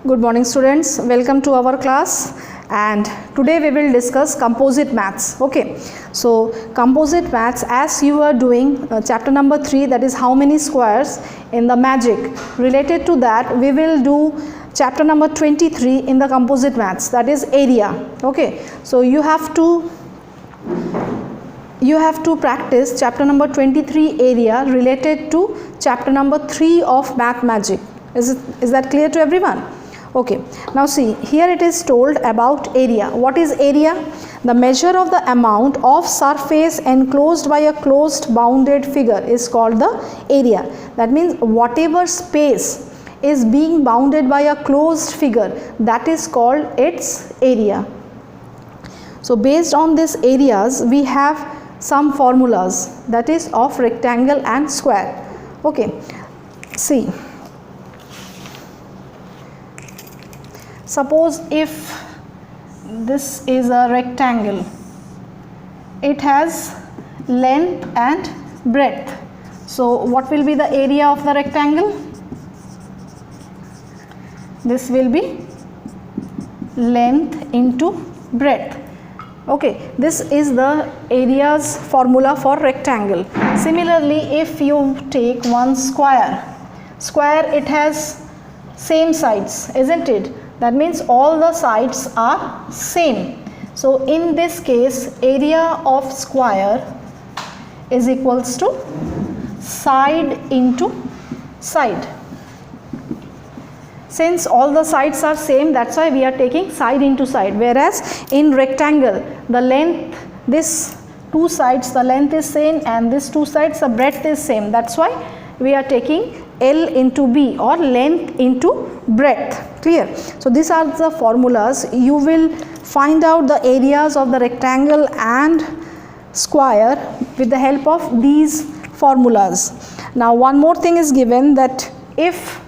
Good morning students, welcome to our class, and today we will discuss composite maths. Okay, so composite maths, as you are doing chapter number 3, that is how many squares in the magic, related to that we will do chapter number 23 in the composite maths, that is area. Okay, so you have to practice chapter number 23 area related to chapter number 3 of math magic. Is that clear to everyone? Okay, now see, here it is told about area. What is area? The measure of the amount of surface enclosed by a closed bounded figure is called the area. That means whatever space is being bounded by a closed figure, that is called its area. So based on these areas we have some formulas, that is of rectangle and square. Okay, see, suppose if this is a rectangle, it has length and breadth. So what will be the area of the rectangle? This will be length into breadth. Okay, this is the area's formula for rectangle. Similarly, if you take one square, it has same sides, isn't it? That means all the sides are same. So in this case, area of square is equals to side into side. Since all the sides are same, that's why we are taking side into side. Whereas in rectangle, the length, this two sides, the length is same, and this two sides, the breadth is same. That's why we are taking L into B, or length into breadth. Clear? So these are the formulas. You will find out the areas of the rectangle and square with the help of these formulas. Now one more thing is given, that if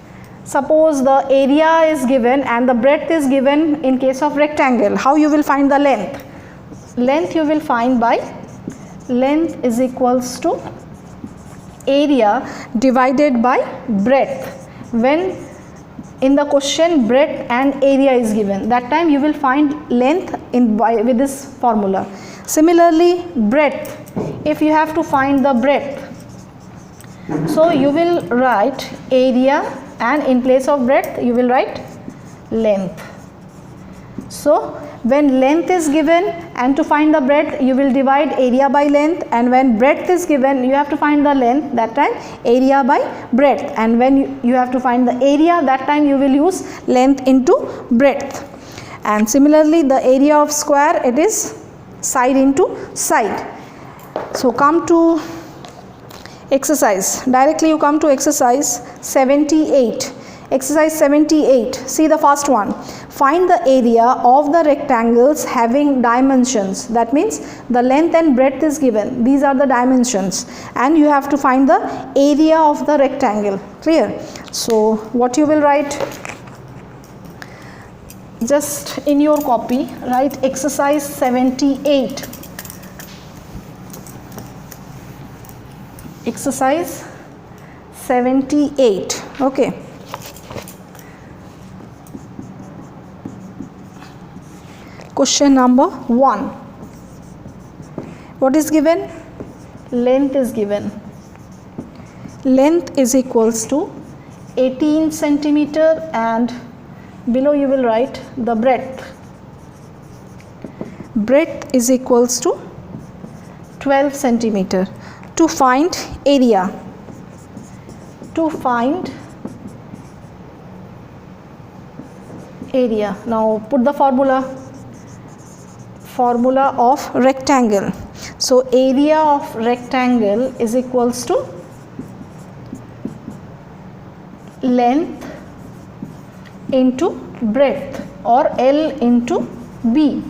suppose the area is given and the breadth is given in case of rectangle, how you will find the length? Length you will find by length is equals to area divided by breadth. When in the question breadth and area is given, that time you will find length with this formula. Similarly, breadth, if you have to find the breadth, so you will write area, and in place of breadth you will write length. So when length is given and to find the breadth, you will divide area by length, and when breadth is given, you have to find the length, that time area by breadth, and when you have to find the area, that time you will use length into breadth. And similarly, the area of square, it is side into side. So come to exercise, directly you come to exercise 78. Exercise 78, see the first one. Find the area of the rectangles having dimensions. That means the length and breadth is given, these are the dimensions, and you have to find the area of the rectangle. Clear? So what you will write, just in your copy write exercise 78. Exercise 78. Okay. Question number 1. What is given? Length is given. Length is equals to 18 centimeter, and below you will write the breadth. Breadth is equals to 12 centimeter. To find area. To find area. Now put the formula of rectangle. So area of rectangle is equals to length into breadth, or L into B.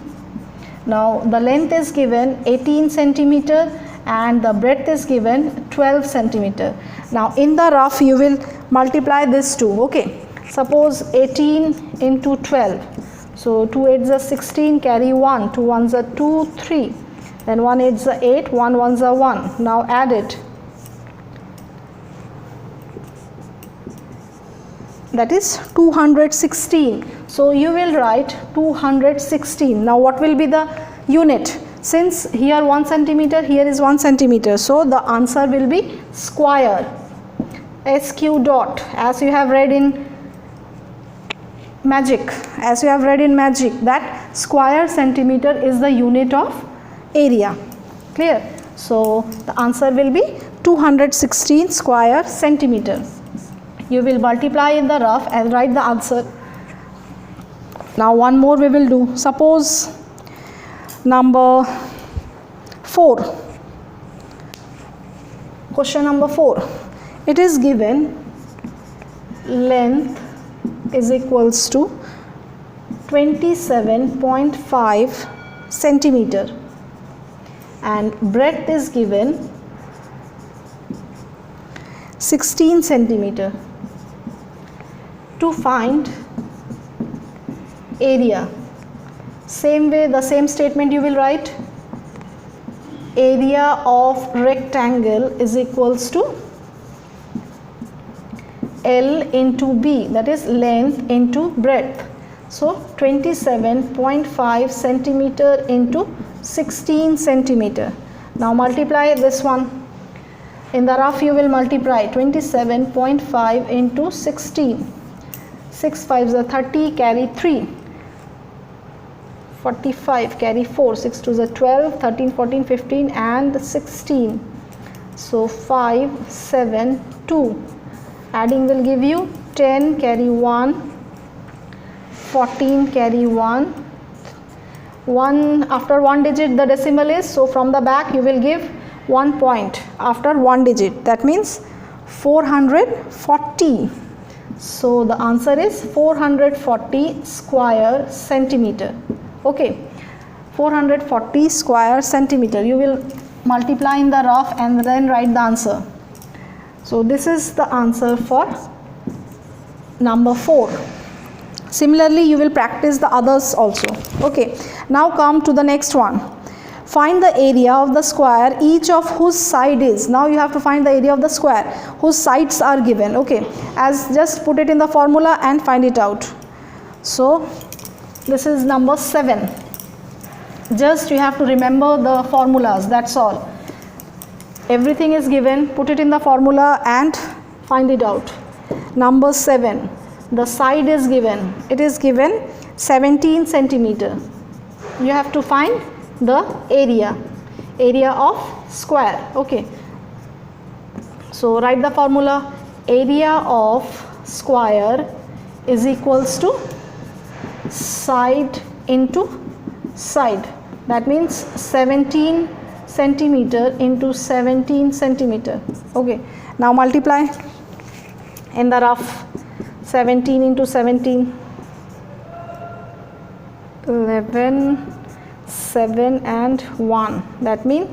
Now the length is given 18 centimeter and the breadth is given 12 centimeter. Now in the rough you will multiply this two. Okay, suppose 18 into 12, so 2 8s are 16, carry 1, 2 1s are 2, 3, then 1 8s are 8, 1 1s are 1. Now add it. that is 216. So you will write 216. Now what will be the unit? Since here 1 centimeter, here is 1 centimeter, so the answer will be square. SQ dot, as you have read in magic, that square centimeter is the unit of area. Clear? So the answer will be 216 square centimeter. You will multiply in the rough and write the answer. Now one more we will do. Suppose number 4. Question number 4. It is given length is equals to 27.5 centimeter and breadth is given 16 centimeter. To find area, same way, the same statement you will write. Area of rectangle is equals to L into B, that is length into breadth. So 27.5 centimeter into 16 centimeter. Now multiply this one. In the rough you will multiply 27.5 into 16. 6 5s are 30, carry 3. 45, carry 4. 6 2s are 12, 13, 14, 15 and 16. So 5, 7, 2. Adding will give you 10, carry 1, 14, carry 1. 1 after 1 digit the decimal is, so from the back you will give 1 point after 1 digit, that means 440. So the answer is 440 square centimeter. Okay, 440 square centimeter. You will multiply in the rough and then write the answer. So this is the answer for number 4. Similarly you will practice the others also. Okay, now come to the next one. Find the area of the square each of whose side is. Now you have to find the area of the square whose sides are given. Okay, as just put it in the formula and find it out. So this is number 7. Just you have to remember the formulas, that's all. Everything is given, put it in the formula and find it out. Number 7, the side is given. It is given 17 centimeter. You have to find the area of square. Okay, so write the formula. Area of square is equals to side into side, that means 17 centimeter into 17 centimeter. Okay, now multiply in the rough. 17 into 17, 11, 7 and 1, that means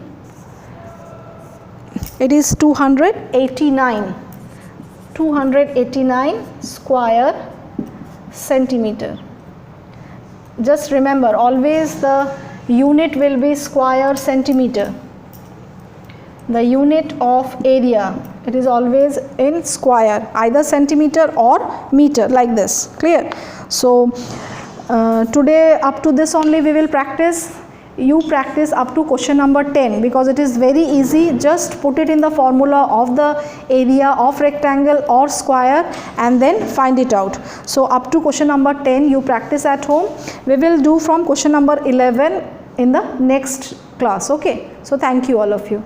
it is 289 square centimeter. Just remember, always the unit will be square centimeter. The unit of area, it is always in square, either centimeter or meter, like this. Clear? So today up to this only we will practice. You practice up to question number 10 because it is very easy. Just put it in the formula of the area of rectangle or square and then find it out. So up to question number 10 you practice at home. We will do from question number 11 in the next class. Okay, so thank you all of you.